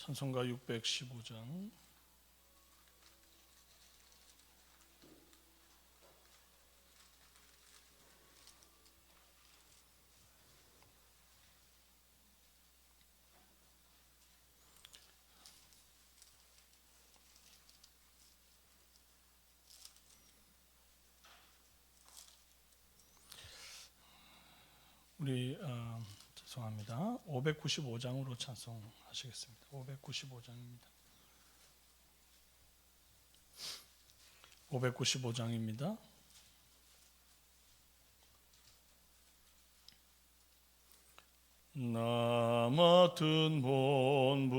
찬송가 615장. 우리 죄송합니다. 595장으로 찬송하시겠습니다. 595장입니다. 595장입니다. 나 맡은 본분은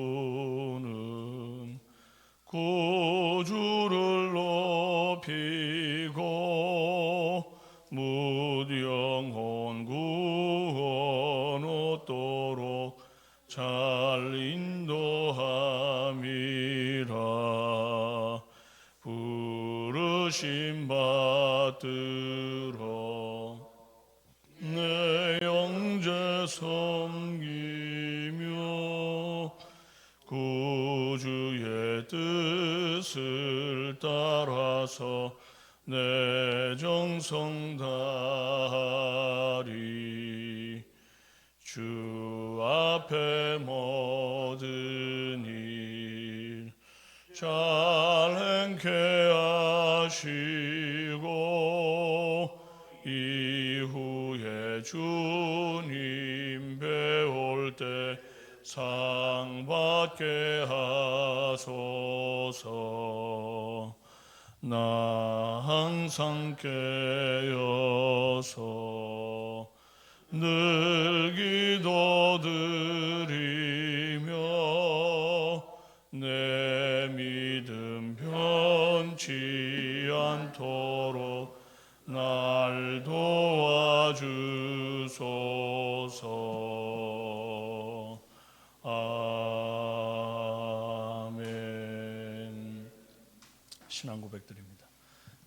구주를 높이고 무영혼 구원 얻도록 잘 인도함이라. 부르심 받들어 내 영제 섬기며 구주의 뜻을 따라서 내 정성 다하리. 주 앞에 모든 일 잘 행케 하시고 이후에 주님 배울 때 상 받게 하소서. 나 항상 깨어서 늘 기도드리며 내 믿음 변치 않도록 날 도와주소서. 아멘. 신앙 고백드립니다.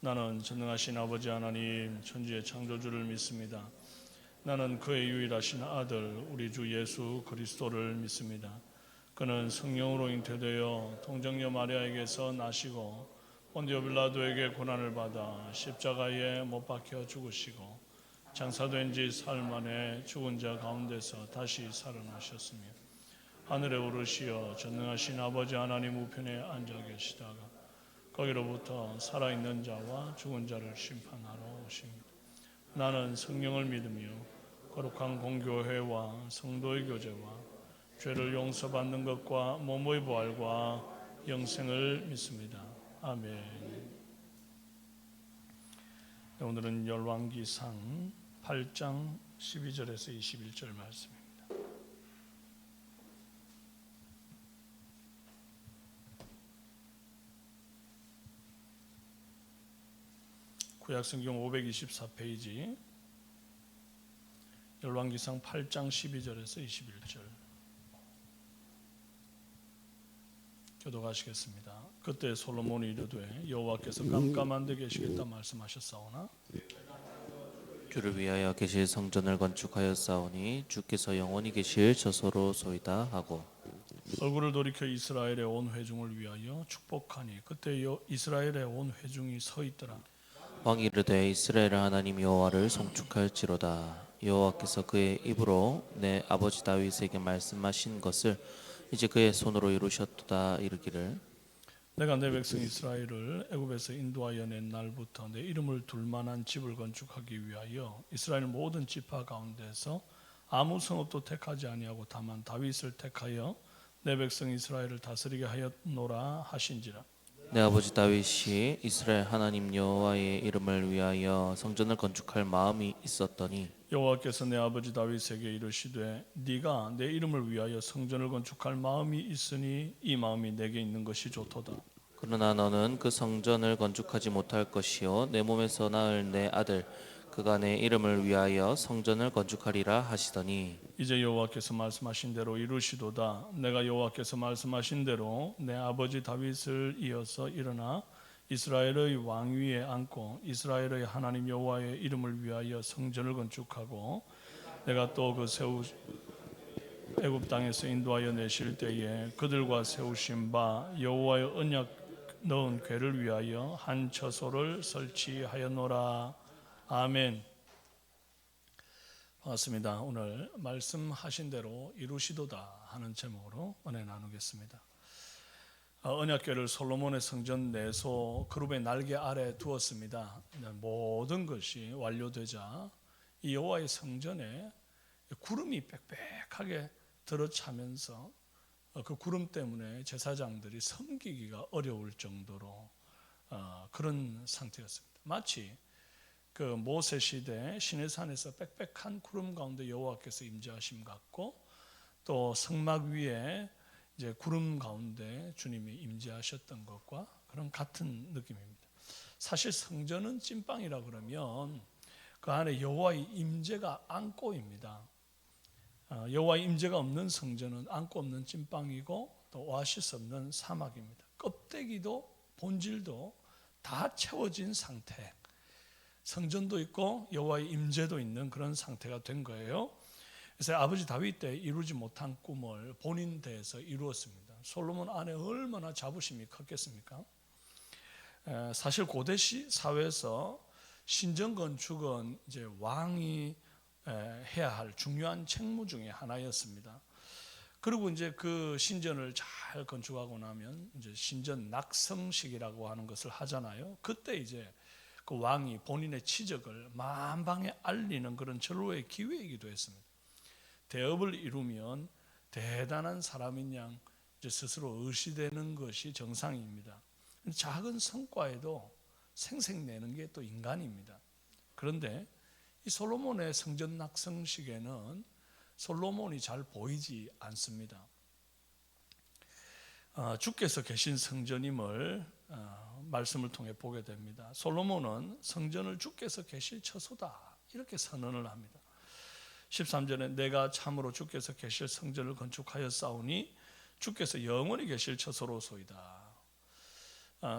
나는 전능하신 아버지 하나님 천지의 창조주를 믿습니다. 나는 그의 유일하신 아들 우리 주 예수 그리스도를 믿습니다. 그는 성령으로 잉태되어 동정녀 마리아에게서 나시고 본디오 빌라도에게 고난을 받아 십자가에 못 박혀 죽으시고 장사된 지 사흘 만에 죽은 자 가운데서 다시 살아나셨으며 하늘에 오르시어 전능하신 아버지 하나님 우편에 앉아 계시다가 거기로부터 살아있는 자와 죽은 자를 심판하러 오십니다. 나는 성령을 믿으며 거룩한 공교회와 성도의 교제와 죄를 용서받는 것과 몸의 부활과 영생을 믿습니다. 아멘. 오늘은 열왕기상 8장 12절에서 21절 말씀입니다. 구약성경 524페이지 열왕기상 8장 12절에서 21절 교독하시겠습니다. 그때 솔로몬이 이르되 여호와께서 깜깜한 데 계시겠다 말씀하셨사오나 주를 위하여 계실 성전을 건축하였사오니 주께서 영원히 계실 저소로소이다 하고 얼굴을 돌이켜 이스라엘의 온 회중을 위하여 축복하니 그때 이스라엘의 온 회중이 서 있더라. 왕이 이르되 이스라엘 하나님 여호와를 송축할지로다. 여호와께서 그의 입으로 내 아버지 다윗에게 말씀하신 것을 이제 그의 손으로 이루셨도다. 이르기를 내가 내 백성 이스라엘을 애굽에서 인도하여 낸 날부터 내 이름을 둘 만한 집을 건축하기 위하여 이스라엘 모든 지파 가운데서 아무 성읍도 택하지 아니하고 다만 다윗을 택하여 내 백성 이스라엘을 다스리게 하였노라 하신지라. 내 아버지 다윗이 이스라엘 하나님 여호와의 이름을 위하여 성전을 건축할 마음이 있었더니 여호와께서 내 아버지 다윗에게 이르시되 네가 내 이름을 위하여 성전을 건축할 마음이 있으니 이 마음이 내게 있는 것이 좋도다. 그러나 너는 그 성전을 건축하지 못할 것이요 내 몸에서 낳을 내 아들 그가 내 이름을 위하여 성전을 건축하리라 하시더니 이제 여호와께서 말씀하신 대로 이루시도다. 내가 여호와께서 말씀하신 대로 내 아버지 다윗을 이어서 일어나 이스라엘의 왕위에 앉고 이스라엘의 하나님 여호와의 이름을 위하여 성전을 건축하고 내가 또 그 애굽 땅에서 인도하여 내실 때에 그들과 세우신 바 여호와의 언약 넣은 궤를 위하여 한 처소를 설치하였노라. 아멘. 반갑습니다. 오늘 말씀하신 대로 이루시도다 하는 제목으로 은혜 나누겠습니다. 언약궤를 솔로몬의 성전 내소 그룹의 날개 아래 두었습니다. 모든 것이 완료되자 이 여호와의 성전에 구름이 빽빽하게 들어차면서 그 구름 때문에 제사장들이 섬기기가 어려울 정도로 그런 상태였습니다. 마치 그 모세 시대 시내산에서 빽빽한 구름 가운데 여호와께서 임재하심 같고, 또 성막 위에 이제 구름 가운데 주님이 임재하셨던 것과 그런 같은 느낌입니다. 사실 성전은 찐빵이라 그러면 그 안에 여호와의 임재가 안고입니다. 여호와의 임재가 없는 성전은 안고 없는 찐빵이고 또 오아시스 없는 사막입니다. 껍데기도 본질도 다 채워진 상태, 성전도 있고 여호와의 임재도 있는 그런 상태가 된 거예요. 그래서 아버지 다윗 때 이루지 못한 꿈을 본인 대에서 이루었습니다. 솔로몬 안에 얼마나 자부심이 컸겠습니까? 사실 고대 사회에서 신전 건축은 이제 왕이 해야 할 중요한 책무 중에 하나였습니다. 그리고 이제 그 신전을 잘 건축하고 나면 이제 신전 낙성식이라고 하는 것을 하잖아요. 그때 이제 그 왕이 본인의 치적을 만방에 알리는 그런 절로의 기회이기도 했습니다. 대업을 이루면 대단한 사람인 양 이제 스스로 의시되는 것이 정상입니다. 작은 성과에도 생색내는 게 또 인간입니다. 그런데 이 솔로몬의 성전 낙성식에는 솔로몬이 잘 보이지 않습니다. 주께서 계신 성전임을 말씀을 통해 보게 됩니다. 솔로몬은 성전을 주께서 계실 처소다 이렇게 선언을 합니다. 13절에 내가 참으로 주께서 계실 성전을 건축하였사오니 주께서 영원히 계실 처소로소이다.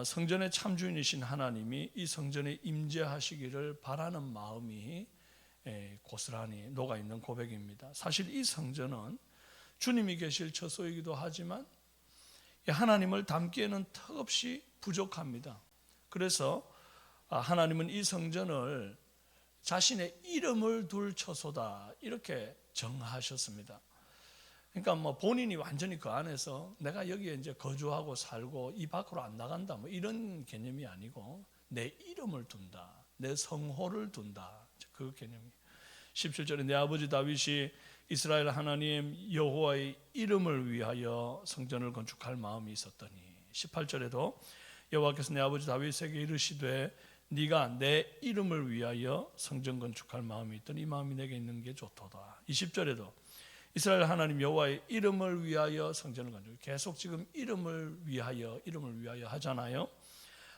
성전의 참주인이신 하나님이 이 성전에 임재하시기를 바라는 마음이 고스란히 녹아있는 고백입니다. 사실 이 성전은 주님이 계실 처소이기도 하지만 하나님을 담기에는 턱없이 부족합니다. 그래서 하나님은 이 성전을 자신의 이름을 둘 처소다 이렇게 정하셨습니다. 그러니까 뭐 본인이 완전히 그 안에서 내가 여기에 이제 거주하고 살고 이 밖으로 안 나간다 뭐 이런 개념이 아니고 내 이름을 둔다, 내 성호를 둔다 그 개념이. 17절에 내 아버지 다윗이 이스라엘 하나님 여호와의 이름을 위하여 성전을 건축할 마음이 있었더니, 18절에도 여호와께서 내 아버지 다윗에게 이르시되 네가 내 이름을 위하여 성전 건축할 마음이 있더니 이 마음이 내게 있는 게 좋도다. 20절에도 이스라엘 하나님 여호와의 이름을 위하여 성전을 건축. 계속 지금 이름을 위하여 하잖아요.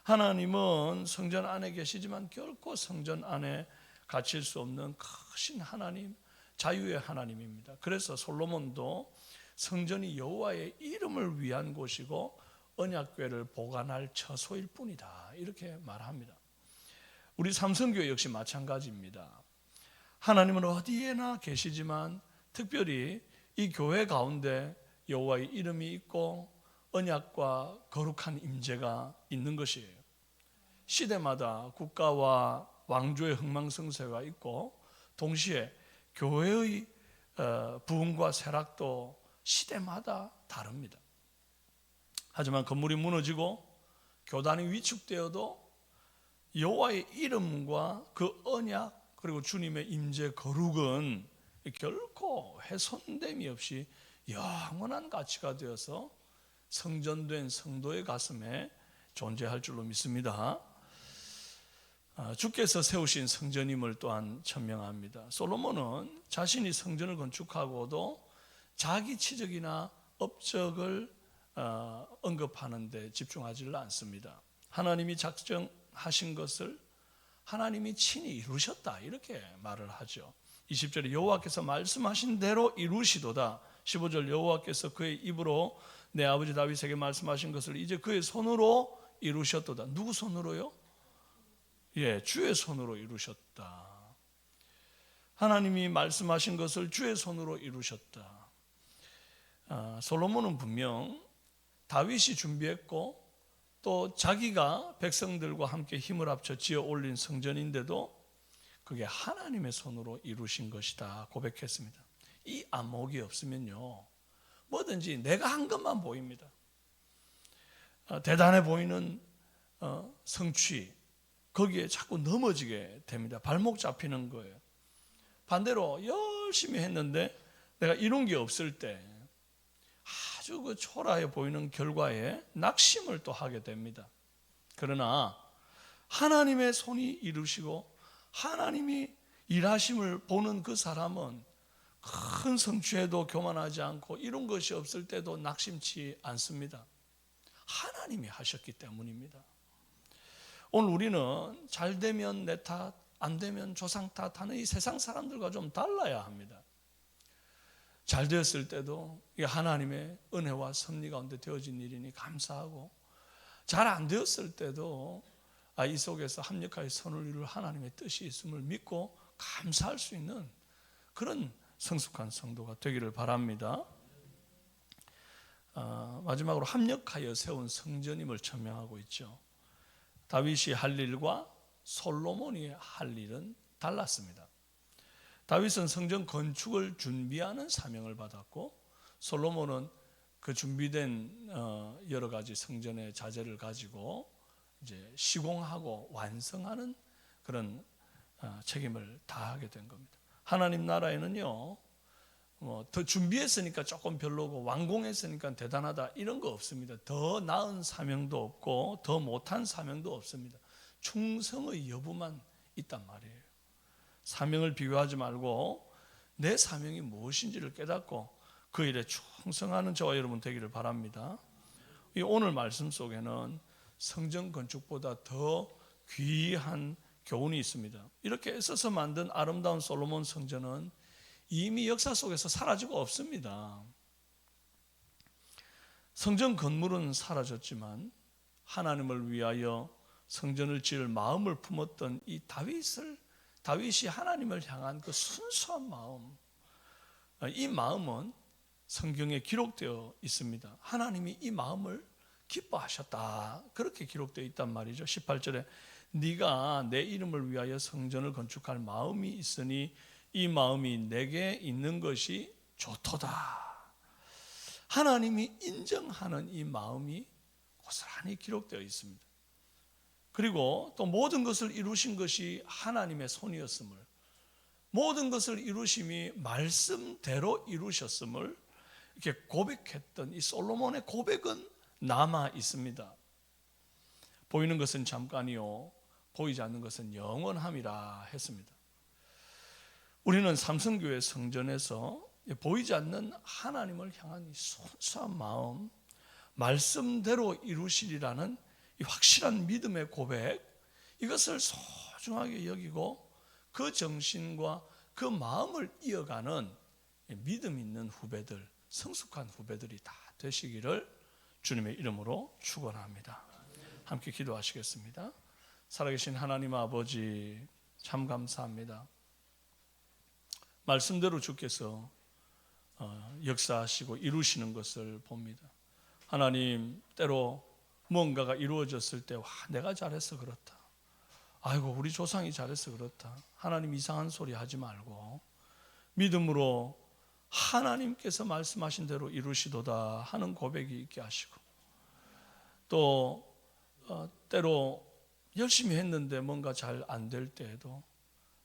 하나님은 성전 안에 계시지만 결코 성전 안에 갇힐 수 없는 크신 하나님, 자유의 하나님입니다. 그래서 솔로몬도 성전이 여호와의 이름을 위한 곳이고 언약궤를 보관할 처소일 뿐이다 이렇게 말합니다. 우리 삼성교회 역시 마찬가지입니다. 하나님은 어디에나 계시지만 특별히 이 교회 가운데 여호와의 이름이 있고 언약과 거룩한 임재가 있는 것이에요. 시대마다 국가와 왕조의 흥망성쇠가 있고 동시에 교회의 부흥과 쇠락도 시대마다 다릅니다. 하지만 건물이 무너지고 교단이 위축되어도 여호와의 이름과 그 언약 그리고 주님의 임재 거룩은 결코 훼손됨이 없이 영원한 가치가 되어서 성전된 성도의 가슴에 존재할 줄로 믿습니다. 주께서 세우신 성전임을 또한 천명합니다. 솔로몬은 자신이 성전을 건축하고도 자기 치적이나 업적을 언급하는 데 집중하지를 않습니다. 하나님이 작정하신 것을 하나님이 친히 이루셨다 이렇게 말을 하죠. 20절에 여호와께서 말씀하신 대로 이루시도다. 15절 여호와께서 그의 입으로 내 아버지 다윗에게 말씀하신 것을 이제 그의 손으로 이루셨도다. 누구 손으로요? 주의 손으로 이루셨다. 하나님이 말씀하신 것을 주의 손으로 이루셨다. 솔로몬은 분명 다윗이 준비했고 또 자기가 백성들과 함께 힘을 합쳐 지어 올린 성전인데도 그게 하나님의 손으로 이루신 것이다 고백했습니다. 이 안목이 없으면요, 뭐든지 내가 한 것만 보입니다. 대단해 보이는 성취, 거기에 자꾸 넘어지게 됩니다. 발목 잡히는 거예요. 반대로 열심히 했는데 내가 이룬 게 없을 때 아주 그 초라해 보이는 결과에 낙심을 또 하게 됩니다. 그러나 하나님의 손이 이루시고 하나님이 일하심을 보는 그 사람은 큰 성취에도 교만하지 않고 이룬 것이 없을 때도 낙심치 않습니다. 하나님이 하셨기 때문입니다. 오늘 우리는 잘 되면 내 탓, 안 되면 조상 탓하는 이 세상 사람들과 좀 달라야 합니다. 잘 되었을 때도 이게 하나님의 은혜와 섭리 가운데 되어진 일이니 감사하고, 잘 안 되었을 때도 이 속에서 합력하여 선을 이룰 하나님의 뜻이 있음을 믿고 감사할 수 있는 그런 성숙한 성도가 되기를 바랍니다. 마지막으로 합력하여 세운 성전임을 천명하고 있죠. 다윗이 할 일과 솔로몬이 할 일은 달랐습니다. 다윗은 성전 건축을 준비하는 사명을 받았고 솔로몬은 그 준비된 여러 가지 성전의 자재를 가지고 이제 시공하고 완성하는 그런 책임을 다하게 된 겁니다. 하나님 나라에는요, 더 준비했으니까 조금 별로고 완공했으니까 대단하다 이런 거 없습니다. 더 나은 사명도 없고 더 못한 사명도 없습니다. 충성의 여부만 있단 말이에요. 사명을 비교하지 말고 내 사명이 무엇인지를 깨닫고 그 일에 충성하는 저와 여러분 되기를 바랍니다. 이 오늘 말씀 속에는 성전 건축보다 더 귀한 교훈이 있습니다. 이렇게 애써서 만든 아름다운 솔로몬 성전은 이미 역사 속에서 사라지고 없습니다. 성전 건물은 사라졌지만 하나님을 위하여 성전을 지을 마음을 품었던 이 다윗이 하나님을 향한 그 순수한 마음, 이 마음은 성경에 기록되어 있습니다. 하나님이 이 마음을 기뻐하셨다, 그렇게 기록되어 있단 말이죠. 18절에 네가 내 이름을 위하여 성전을 건축할 마음이 있으니 이 마음이 내게 있는 것이 좋도다. 하나님이 인정하는 이 마음이 고스란히 기록되어 있습니다. 그리고 또 모든 것을 이루신 것이 하나님의 손이었음을, 모든 것을 이루심이 말씀대로 이루셨음을 이렇게 고백했던 이 솔로몬의 고백은 남아 있습니다. 보이는 것은 잠깐이요 보이지 않는 것은 영원함이라 했습니다. 우리는 삼성교회 성전에서 보이지 않는 하나님을 향한 이 순수한 마음, 말씀대로 이루시리라는 이 확실한 믿음의 고백, 이것을 소중하게 여기고 그 정신과 그 마음을 이어가는 믿음 있는 후배들, 성숙한 후배들이 다 되시기를 주님의 이름으로 축원합니다. 함께 기도하시겠습니다. 살아계신 하나님 아버지, 참 감사합니다. 말씀대로 주께서 역사하시고 이루시는 것을 봅니다. 하나님, 때로 뭔가가 이루어졌을 때 내가 잘해서 그렇다, 아이고 우리 조상이 잘해서 그렇다, 하나님 이상한 소리 하지 말고 믿음으로 하나님께서 말씀하신 대로 이루시도다 하는 고백이 있게 하시고, 또 때로 열심히 했는데 뭔가 잘 안 될 때에도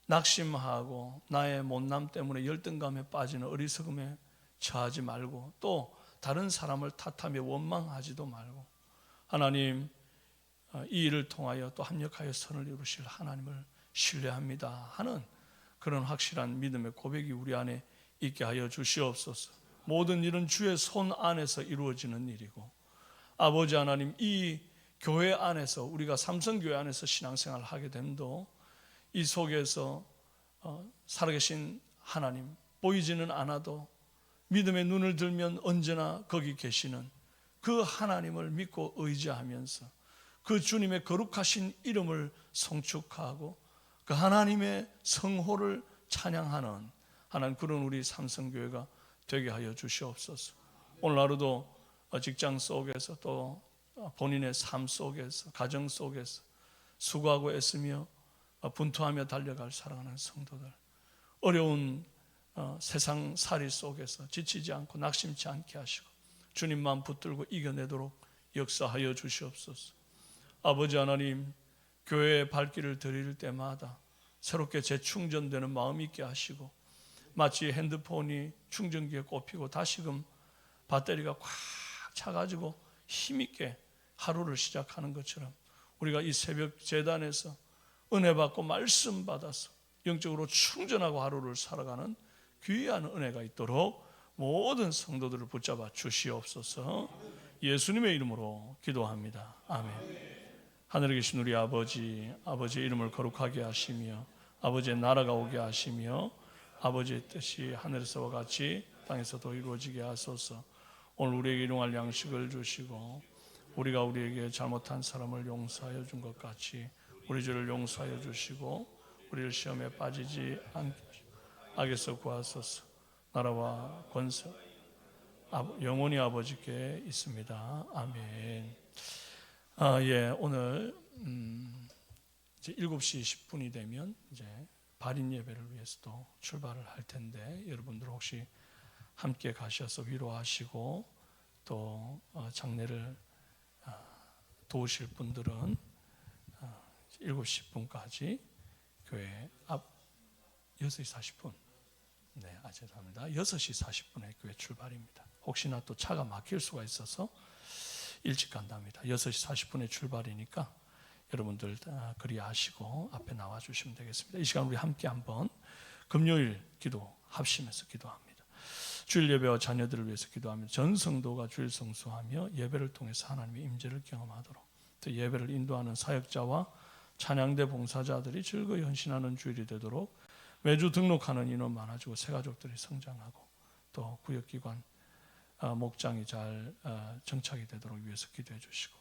낙심하고 나의 못남 때문에 열등감에 빠지는 어리석음에 처하지 말고, 또 다른 사람을 탓하며 원망하지도 말고, 하나님 이 일을 통하여 또 합력하여 선을 이루실 하나님을 신뢰합니다 하는 그런 확실한 믿음의 고백이 우리 안에 있게 하여 주시옵소서. 모든 일은 주의 손 안에서 이루어지는 일이고, 아버지 하나님, 이 교회 안에서, 우리가 삼성교회 안에서 신앙생활을 하게 됨도 이 속에서 살아계신 하나님, 보이지는 않아도 믿음의 눈을 들면 언제나 거기 계시는 그 하나님을 믿고 의지하면서 그 주님의 거룩하신 이름을 송축하고 그 하나님의 성호를 찬양하는 하나님, 그런 우리 삼성교회가 되게 하여 주시옵소서. 오늘 하루도 직장 속에서 또 본인의 삶 속에서 가정 속에서 수고하고 애쓰며 분투하며 달려갈 사랑하는 성도들, 어려운 세상살이 속에서 지치지 않고 낙심치 않게 하시고 주님만 붙들고 이겨내도록 역사하여 주시옵소서. 아버지 하나님, 교회의 발길을 들일 때마다 새롭게 재충전되는 마음 있게 하시고, 마치 핸드폰이 충전기에 꼽히고 다시금 배터리가 꽉 차가지고 힘있게 하루를 시작하는 것처럼 우리가 이 새벽 제단에서 은혜 받고 말씀 받아서 영적으로 충전하고 하루를 살아가는 귀한 은혜가 있도록 모든 성도들을 붙잡아 주시옵소서. 예수님의 이름으로 기도합니다. 아멘. 하늘에 계신 우리 아버지, 아버지의 이름을 거룩하게 하시며 아버지의 나라가 오게 하시며 아버지의 뜻이 하늘에서와 같이 땅에서도 이루어지게 하소서. 오늘 우리에게 일용할 양식을 주시고 우리가 우리에게 잘못한 사람을 용서하여 준 것 같이 우리 죄를 용서하여 주시고 우리를 시험에 빠지지 않게 악에서 구하소서. 나라와 권세 영원히 아버지께 있습니다. 아멘. 오늘 이제 7시 10분이 되면 이제 발인 예배를 위해서도 출발을 할 텐데, 여러분들 혹시 함께 가셔서 위로하시고 또 장례를 도우실 분들은 7시 10분까지 교회 앞 6시 40분 죄송합니다. 6시 40분에 교회 출발입니다. 혹시나 또 차가 막힐 수가 있어서 일찍 간답니다. 6시 40분에 출발이니까 여러분들 그리하시고 앞에 나와 주시면 되겠습니다. 이 시간 우리 함께 한번 금요일 기도 합심해서 기도합니다. 주일 예배와 자녀들을 위해서 기도하며 전 성도가 주일 성수하며 예배를 통해서 하나님의 임재를 경험하도록, 또 예배를 인도하는 사역자와 찬양대 봉사자들이 즐거이 헌신하는 주일이 되도록 매주 등록하는 인원 많아지고 새 가족들이 성장하고 또 구역기관 목장이 잘 정착이 되도록 위해서 기도해 주시고,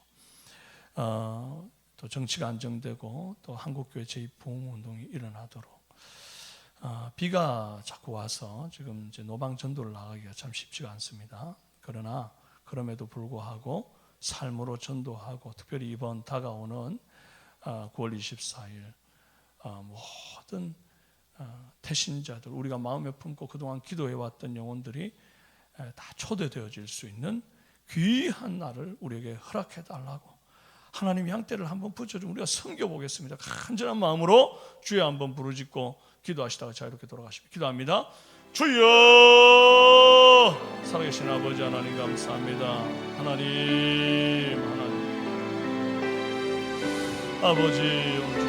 또 정치가 안정되고 또 한국교회 제2부흥운동이 일어나도록, 비가 자꾸 와서 지금 이제 노방 전도를 나가기가 참 쉽지가 않습니다. 그러나 그럼에도 불구하고 삶으로 전도하고, 특별히 이번 다가오는 9월 24일 모든 태신자들, 우리가 마음에 품고 그동안 기도해왔던 영혼들이 다 초대되어질 수 있는 귀한 날을 우리에게 허락해 달라고 하나님 향대를 한번 붙여주면 우리가 섬겨보겠습니다. 간절한 마음으로 주여 한번 부르짖고 기도하시다가 자유롭게 돌아가십니다. 기도합니다. 주여, 살아계신 아버지 하나님 감사합니다. 하나님 아버지, 오늘